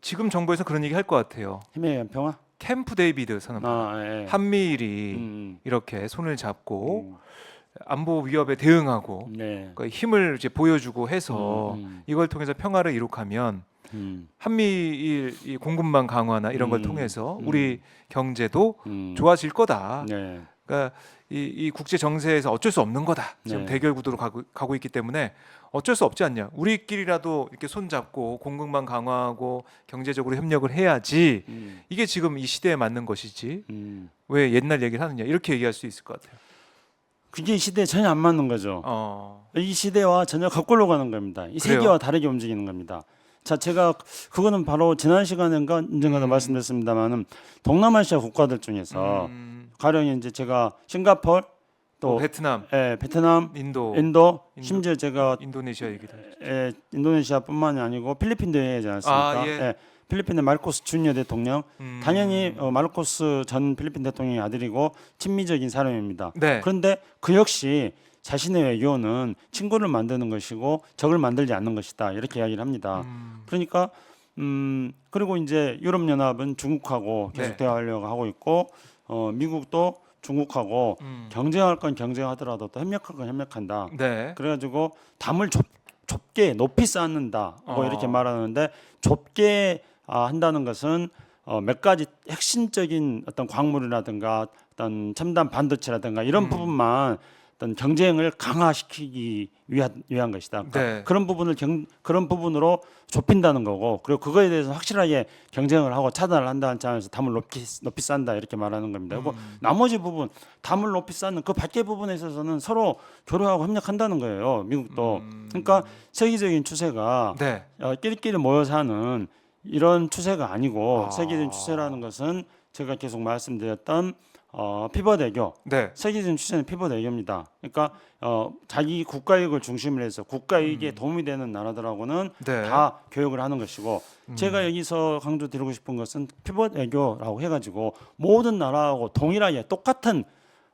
지금 정부에서 그런 얘기 할 것 같아요. 힘에 의한 평화? 캠프 데이비드 선언. 예. 한미일이 이렇게 손을 잡고 음. 안보 위협에 대응하고 네. 그 힘을 이제 보여주고 해서 음. 이걸 통해서 평화를 이룩하면 음. 한미일 이 공급망 강화나 이런 걸 통해서 우리 경제도 음. 좋아질 거다. 네. 그러니까 이 국제 정세에서 어쩔 수 없는 거다. 지금 네. 대결 구도로 가고 있기 때문에 어쩔 수 없지 않냐. 우리끼리라도 이렇게 손 잡고 공급망 강화하고 경제적으로 협력을 해야지. 이게 지금 이 시대에 맞는 것이지. 왜 옛날 얘기를 하느냐. 이렇게 얘기할 수 있을 것 같아요. 그게 이 시대에 전혀 안 맞는 거죠. 이 시대와 전혀 거꾸로 가는 겁니다. 이 그래요? 세계와 다르게 움직이는 겁니다. 자, 제가 그거는 바로 지난 시간인가 언젠가도 말씀드렸습니다만은 동남아시아 국가들 중에서 가령 이제 제가 싱가포르 또 베트남, 베트남, 인도, 심지어 제가 인도네시아 얘기도. 인도네시아뿐만이 아니고 필리핀도 얘기하지 않았습니까? 아, 예. 필리핀의 마르코스 주니어 대통령 당연히 마르코스 전 필리핀 대통령의 아들이고 친미적인 사람입니다. 네. 그런데 그 역시 자신의 외교는 친구를 만드는 것이고 적을 만들지 않는 것이다 이렇게 이야기를 합니다. 그러니까 그리고 이제 유럽연합은 중국하고 계속 네. 대화하려고 하고 있고 미국도 중국하고 경쟁할 건 경쟁하더라도 또 협력할 건 협력한다. 네. 그래가지고 담을 좁게 높이 쌓는다 이렇게 말하는데 좁게 한다는 것은 몇 가지 핵심적인 어떤 광물이라든가 어떤 첨단 반도체라든가 이런 부분만 어떤 경쟁을 강화시키기 위한 것이다. 그러니까 네. 그런 부분으로 좁힌다는 거고, 그리고 그거에 대해서 확실하게 경쟁을 하고 차단을 한다는 차원에서 담을 높이 쌓는다 이렇게 말하는 겁니다. 그리고 나머지 부분 담을 높이 쌓는 그 밖의 부분에 있어서는 서로 교류하고 협력한다는 거예요. 미국도. 그러니까 세계적인 추세가 네. 끼리끼리 모여 사는 이런 추세가 아니고 세계적인 추세라는 것은 제가 계속 말씀드렸던 피벗 외교. 네. 세계적인 추세는 피벗 외교입니다. 그러니까 자기 국가 이익을 중심으로 해서 국가 이익에 도움이 되는 나라들하고는 네. 다 교역을 하는 것이고, 제가 여기서 강조드리고 싶은 것은 피벗 외교라고 해가지고 모든 나라하고 동일하게 똑같은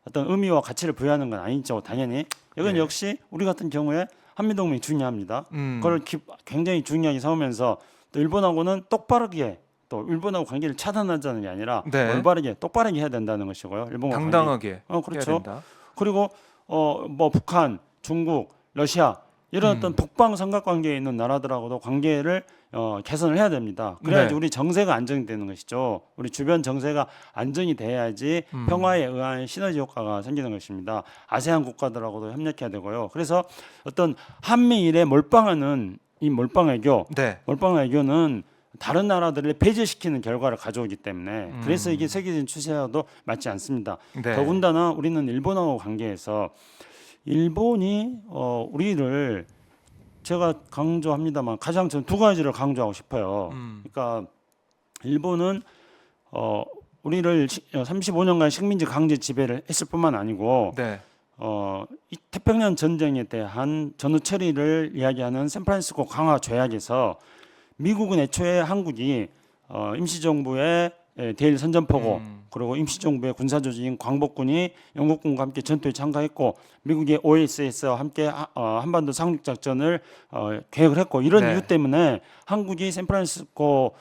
어떤 의미와 가치를 부여하는 건 아니죠. 당연히 이건 네. 역시 우리 같은 경우에 한미동맹이 중요합니다. 그걸 굉장히 중요하게 삼으면서 또 일본하고는 똑바르게, 또 일본하고 관계를 차단하자는 게 아니라 네. 올바르게 똑바르게 해야 된다는 것이고요. 일본과 당당하게 그렇죠. 해야 된다. 그리고 뭐 북한, 중국, 러시아 이런 어떤 북방 삼각관계에 있는 나라들하고도 관계를 개선을 해야 됩니다. 그래야지 네. 우리 정세가 안정되는 것이죠. 우리 주변 정세가 안정이 돼야지 평화에 의한 시너지 효과가 생기는 것입니다. 아세안 국가들하고도 협력해야 되고요. 그래서 어떤 한미일에 몰빵하는 이 몰빵 외교, 네. 몰빵 외교는 다른 나라들을 배제시키는 결과를 가져오기 때문에 그래서 이게 세계적인 추세와도 맞지 않습니다. 네. 더군다나 우리는 일본하고 관계에서 일본이 우리를, 제가 강조합니다만 가장 전 두 가지를 강조하고 싶어요. 그러니까 일본은 우리를 35년간 식민지 강제 지배를 했을 뿐만 아니고 네. 이 태평양 전쟁에 대한 전후 처리를 이야기하는 샌프란시스코 강화 조약에서 미국은 애초에 한국이 임시정부의 대일 선전포고 그리고 임시정부의 군사조직인 광복군이 영국군과 함께 전투에 참가했고 미국의 OSS와 함께 한반도 상륙작전을 계획을 했고, 이런 네. 이유 때문에 한국이 샌프란시스코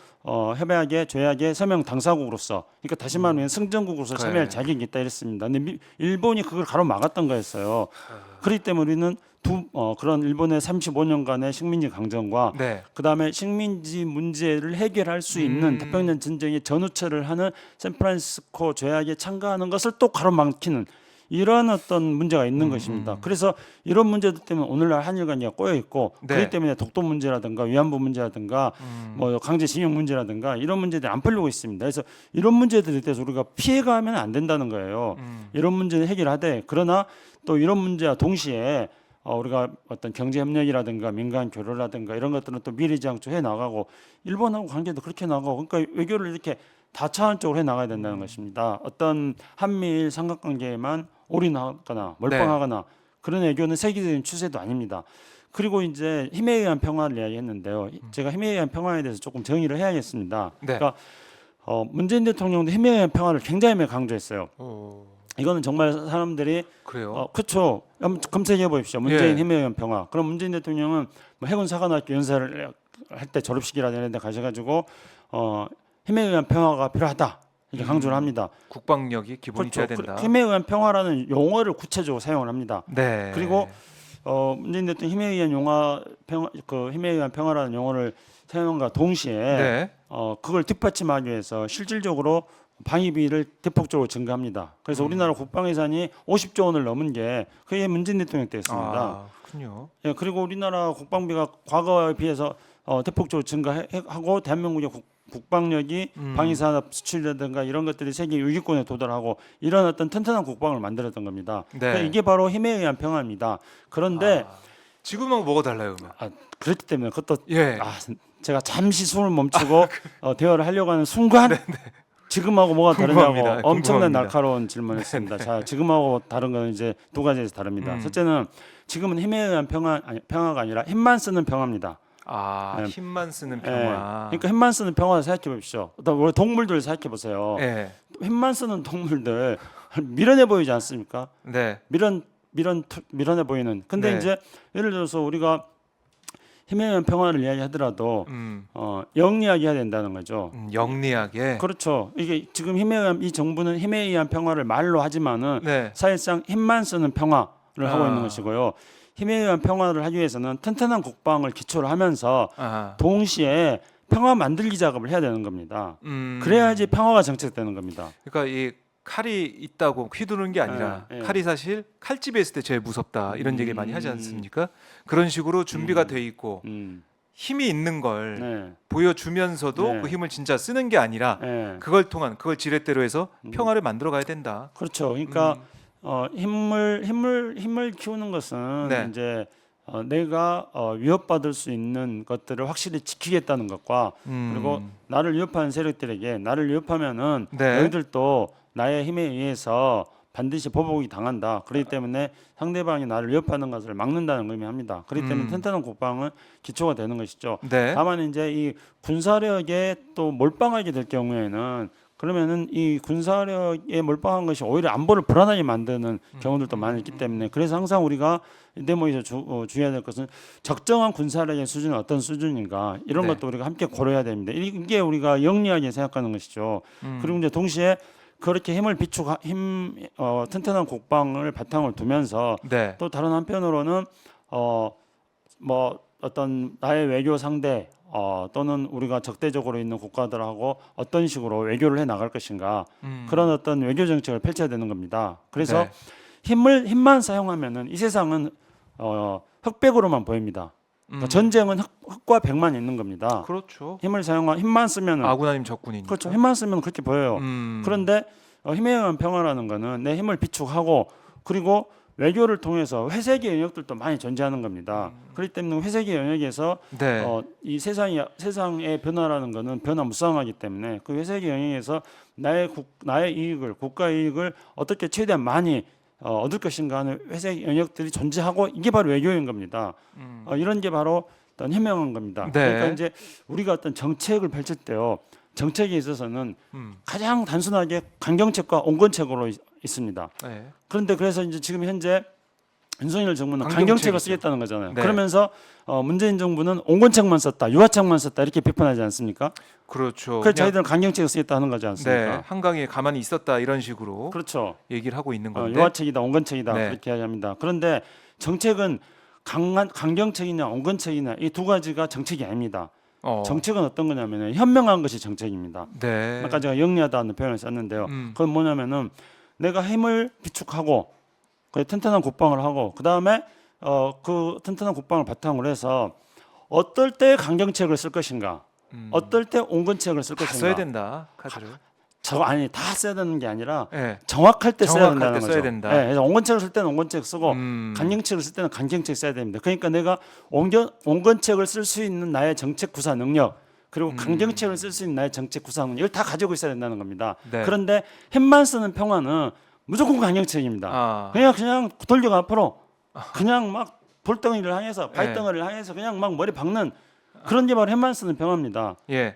협약의 조약의 서명 당사국으로서, 그러니까 다시 말하면 승전국으로서 그래. 참여할 자격이 있다 이랬습니다. 근데 일본이 그걸 가로막았던 거였어요. 그렇기 때문에 우리는 그런 일본의 35년간의 식민지 강점과 네. 그다음에 식민지 문제를 해결할 수 있는 태평양 전쟁의 전우처를 하는 샌프란시스코 조약에 참가하는 것을 또 가로막히는 이런 어떤 문제가 있는 것입니다. 그래서 이런 문제들 때문에 오늘날 한일 관계가 꼬여 있고, 네. 그렇기 때문에 독도 문제라든가 위안부 문제라든가 뭐 강제징용 문제라든가 이런 문제들이 안 풀리고 있습니다. 그래서 이런 문제들에 대해서 우리가 피해가면 안 된다는 거예요. 이런 문제는 해결하되, 그러나 또 이런 문제와 동시에 우리가 어떤 경제 협력이라든가 민간 교류라든가 이런 것들은 또 미래지 않고 해 나가고, 일본하고 관계도 그렇게 나가고, 그러니까 외교를 이렇게 다차원적으로 해 나가야 된다는 것입니다. 어떤 한미일 삼각관계에만 올인하거나 몰빵하거나 그런 외교는 세계적인 추세도 아닙니다. 그리고 이제 힘에 의한 평화를 이야기했는데요. 제가 힘에 의한 평화에 대해서 조금 정의를 해야겠습니다. 네. 그러니까 문재인 대통령도 힘에 의한 평화를 굉장히 많이 강조했어요. 이거는 정말 사람들이 그래요. 그렇죠. 한번 검색해 보십시오. 문재인 예. 힘에 의한 평화. 그럼 문재인 대통령은 뭐 해군 사관학교 연사를 할 때 졸업식이라든지 이런 데 가셔가지고 힘에 의한 평화가 필요하다 이렇게 강조를 합니다. 국방력이 기본이 그렇죠. 돼야 된다. 힘에 의한 평화라는 용어를 구체적으로 사용을 합니다. 네. 그리고 문재인 대통령 힘에 의한 힘에 의한 평화라는 용어를 사용과 동시에 네. 그걸 뒷받침하기 위해서 실질적으로 방위비를 대폭적으로 증가합니다. 그래서 우리나라 국방 예산이 50조 원을 넘은 게 그게 문재인 대통령 때였습니다. 아, 그렇군요. 예, 그리고 우리나라 국방비가 과거에 비해서 대폭적으로 증가하고 대한민국의 국방력이 방위산업 수출이라든가 이런 것들이 세계 6위권에 도달하고 이런 어떤 튼튼한 국방을 만들었던 겁니다. 네. 그러니까 이게 바로 힘에 의한 평화입니다. 그런데 지금하고 뭐가 달라요, 그러면? 그렇기 때문에 그것도 예. 제가 잠시 숨을 멈추고 대화를 하려고 하는 순간 지금하고 뭐가 다르냐고 궁금합니다. 엄청난 궁금합니다. 날카로운 질문했습니다. 자, 지금하고 다른 건 이제 두 가지에서 다릅니다. 첫째는 지금은 힘에 의한 평화가 아니라 힘만 쓰는 평화입니다. 아, 힘만 쓰는 예, 평화. 그러니까 힘만 쓰는 평화를 생각해 보십시오. 우리 동물들 생각해 보세요. 예. 힘만 쓰는 동물들 미련해 보이지 않습니까? 네. 미련해 보이는. 근데 네. 이제 예를 들어서 우리가 힘에 의한 평화를 이야기하더라도 영리하게 해야 된다는 거죠. 영리하게. 그렇죠. 이게 지금 이 정부는 힘에 의한 평화를 말로 하지만은 네. 사실상 힘만 쓰는 평화를 하고 있는 것이고요. 힘에 의한 평화를 하기 위해서는 튼튼한 국방을 기초로 하면서 동시에 평화 만들기 작업을 해야 되는 겁니다. 그래야지 평화가 정착되는 겁니다. 그러니까 이 칼이 있다고 휘두르는 게 아니라 예. 칼이 사실 칼집에 있을 때 제일 무섭다 이런 얘기 많이 하지 않습니까? 그런 식으로 준비가 돼 있고 힘이 있는 걸 네. 보여주면서도 네. 그 힘을 진짜 쓰는 게 아니라 네. 그걸 지렛대로 해서 평화를 만들어 가야 된다. 그렇죠. 그러니까 힘을 키우는 것은 네. 이제 내가 위협받을 수 있는 것들을 확실히 지키겠다는 것과 그리고 나를 위협하는 세력들에게 나를 위협하면은 네. 너희들도 나의 힘에 의해서 반드시 보복이 당한다. 그렇기 때문에 상대방이 나를 위협하는 것을 막는다는 의미합니다. 그렇기 때문에 튼튼한 국방은 기초가 되는 것이죠. 네. 다만 이제 이 군사력에 또 몰빵하게 될 경우에는 그러면은 이 군사력에 몰빵한 것이 오히려 안보를 불안하게 만드는 경우들도 많이 있기 때문에 그래서 항상 우리가 이 대목에서 주의해야 될 것은 적정한 군사력의 수준은 어떤 수준인가 이런 네. 것도 우리가 함께 고려해야 됩니다. 이게 우리가 영리하게 생각하는 것이죠. 그리고 이제 동시에 그렇게 튼튼한 국방을 바탕을 두면서 네. 또 다른 한편으로는 뭐 어떤 나의 외교 상대 또는 우리가 적대적으로 있는 국가들하고 어떤 식으로 외교를 해 나갈 것인가 그런 어떤 외교 정책을 펼쳐야 되는 겁니다. 그래서 네. 힘만 사용하면은 이 세상은 흑백으로만 보입니다. 그러니까 전쟁은 흑과 백만 있는 겁니다. 그렇죠. 힘만 쓰면은 아군 아니면 적군이니까. 그렇죠. 힘만 쓰면 그렇게 보여요. 그런데 힘에 의한 평화라는 거는 내 힘을 비축하고 그리고 외교를 통해서 회색의 영역들도 많이 존재하는 겁니다. 그렇기 때문에 회색의 영역에서 네. 이 세상의 변화라는 거는 변화무쌍하기 때문에 그 회색의 영역에서 나의 이익을 국가의 이익을 어떻게 최대한 많이 얻을 것인가 하는 회색 영역들이 존재하고 이게 바로 외교인 겁니다. 이런 게 바로 어떤 현명한 겁니다. 네. 그러니까 이제 우리가 어떤 정책을 펼칠 때요. 정책에 있어서는 가장 단순하게 강경책과 온건책으로 있습니다. 네. 그런데 그래서 이제 지금 현재 윤석열 정부는 강경책이죠. 강경책을 쓰겠다는 거잖아요. 네. 그러면서 문재인 정부는 온건책만 썼다, 유화책만 썼다 이렇게 비판하지 않습니까? 그렇죠. 그래서 자기들은 강경책을 쓰겠다 하는 거지 않습니까? 네. 한강에 가만히 있었다 이런 식으로 그렇죠. 얘기를 하고 있는 건데. 유화책이다, 온건책이다 네. 그렇게 이야기합니다. 그런데 정책은 강경책이냐 온건책이냐 이 두 가지가 정책이 아닙니다. 정책은 어떤 거냐면 현명한 것이 정책입니다. 네. 아까 제가 영리하다는 표현을 썼는데요. 그건 뭐냐면은 내가 힘을 비축하고 그 튼튼한 국방을 하고 그 다음에 그 튼튼한 국방을 바탕으로 해서 어떨 때 강경책을 쓸 것인가, 어떨 때 온건책을 쓸 다 것인가. 써야 된다 카드를. 다 써야 되는 게 아니라 네. 정확할 때 써야 정확할 된다는 때 거죠. 써야 된다. 네, 그래서 온건책을 쓸 때는 온건책 쓰고 강경책을 쓸 때는 강경책 써야 됩니다. 그러니까 내가 온건책을 쓸 수 있는 나의 정책 구사 능력 그리고 강경책을 쓸 수 있는 나의 정책 구사 능력을 다 가지고 있어야 된다는 겁니다. 네. 그런데 힘만 쓰는 평화는 무조건 강경책입니다. 그냥 돌려가 앞으로 그냥 막 돌덩이를 향해서 발덩이를 향해서 그냥 막 머리 박는 그런 게 바로 힘만 쓰는 평화입니다. 예.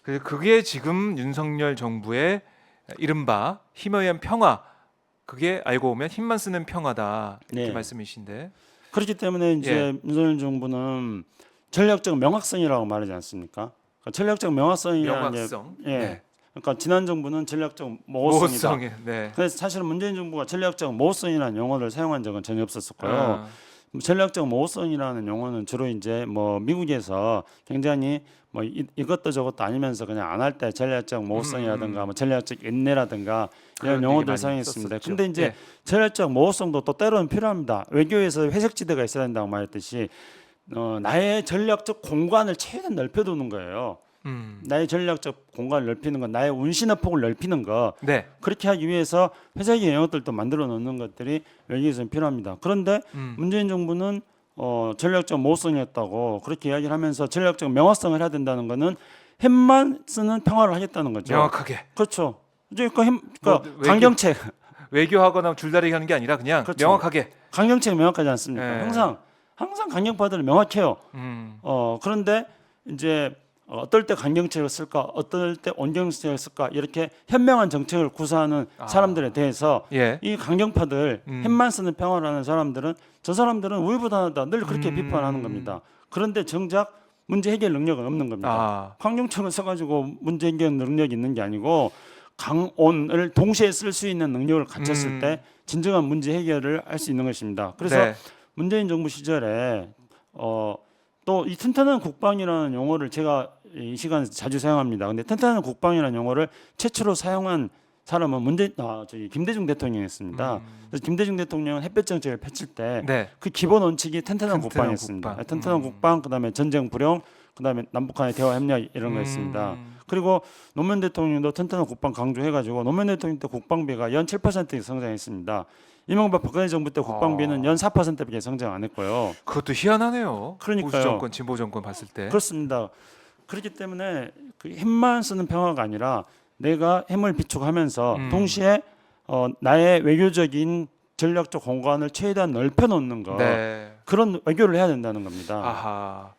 그게 지금 윤석열 정부의 이른바 힘에 의한 평화. 그게 알고 보면 힘만 쓰는 평화다 이렇게 네. 말씀이신데. 그렇기 때문에 이제 윤석열 정부는 전략적 명확성이라고 말하지 않습니까? 그러니까 전략적 명확성이라는 게 명확성. 예. 네. 그러니까 지난 정부는 전략적 모호성이다. 모호성이. 네. 그래서 사실은 문재인 정부가 전략적 모호성이라는 용어를 사용한 적은 전혀 없었었고요. 아, 전략적 모호성이라는 용어는 주로 이제 뭐 미국에서 굉장히 뭐 이것도 저것도 아니면서 그냥 안 할 때 전략적 모호성이라든가 뭐 전략적 인내라든가 이런 그런 얘기 용어들 많이 사용했습니다. 썼었죠. 근데 이제 예. 전략적 모호성도 또 때로는 필요합니다. 외교에서 회색지대가 있어야 된다고 말했듯이 나의 전략적 공간을 최대한 넓혀두는 거예요. 나의 전략적 공간을 넓히는 건 나의 운신의 폭을 넓히는 거. 네. 그렇게 하기 위해서 회색의 영역들도 만들어 놓는 것들이 외교에서는 필요합니다. 그런데 문재인 정부는 전략적 모호성이었다고 그렇게 이야기를 하면서 전략적 명확성을 해야 된다는 거는 핵만 쓰는 평화를 하겠다는 거죠. 명확하게. 그렇죠. 그러니까 뭐, 강경책, 외교하거나 줄다리기 하는 게 아니라 그냥 그렇죠. 명확하게. 강경책 명확하지 않습니까? 예. 항상 강경파들은 명확해요. 그런데 이제 어떨 때 강경책을 쓸까, 어떨 때 온경책을 쓸까 이렇게 현명한 정책을 구사하는 사람들에 대해서 예. 이 강경파들 핵만 쓰는 평화를 하는 사람들은 저 사람들은 우유부단하다 늘 그렇게 비판하는 겁니다. 그런데 정작 문제 해결 능력은 없는 겁니다. 아, 강경책을 써가지고 문제 해결 능력이 있는 게 아니고 강온을 동시에 쓸 수 있는 능력을 갖췄을 때 진정한 문제 해결을 할 수 있는 것입니다. 그래서 네. 문재인 정부 시절에 또 이 튼튼한 국방이라는 용어를 제가 이 시간에서 자주 사용합니다. 근데 튼튼한 국방이라는 용어를 최초로 사용한 사람은 저기 김대중 대통령이었습니다. 그래서 김대중 대통령은 햇볕 정책을 펼칠 때 네. 그 기본 원칙이 튼튼한 튼튼한 국방이었습니다. 국방. 튼튼한 국방, 그다음에 전쟁 불용, 그다음에 남북한의 대화 협력 이런 거였습니다. 그리고 노무현 대통령도 튼튼한 국방 강조해가지고 노무현 대통령 때 국방비가 연 7% 성장했습니다. 이명박 박근혜 정부 때 국방비는 연 4%밖에 성장 안 했고요. 그것도 희한하네요. 그러니까요. 보수 정권, 진보 정권 봤을 때. 그렇습니다. 그렇기 때문에 그 힘만 쓰는 평화가 아니라 내가 힘을 비축하면서 동시에 나의 외교적인 전략적 공간을 최대한 넓혀 놓는 거 네. 그런 외교를 해야 된다는 겁니다. 아하.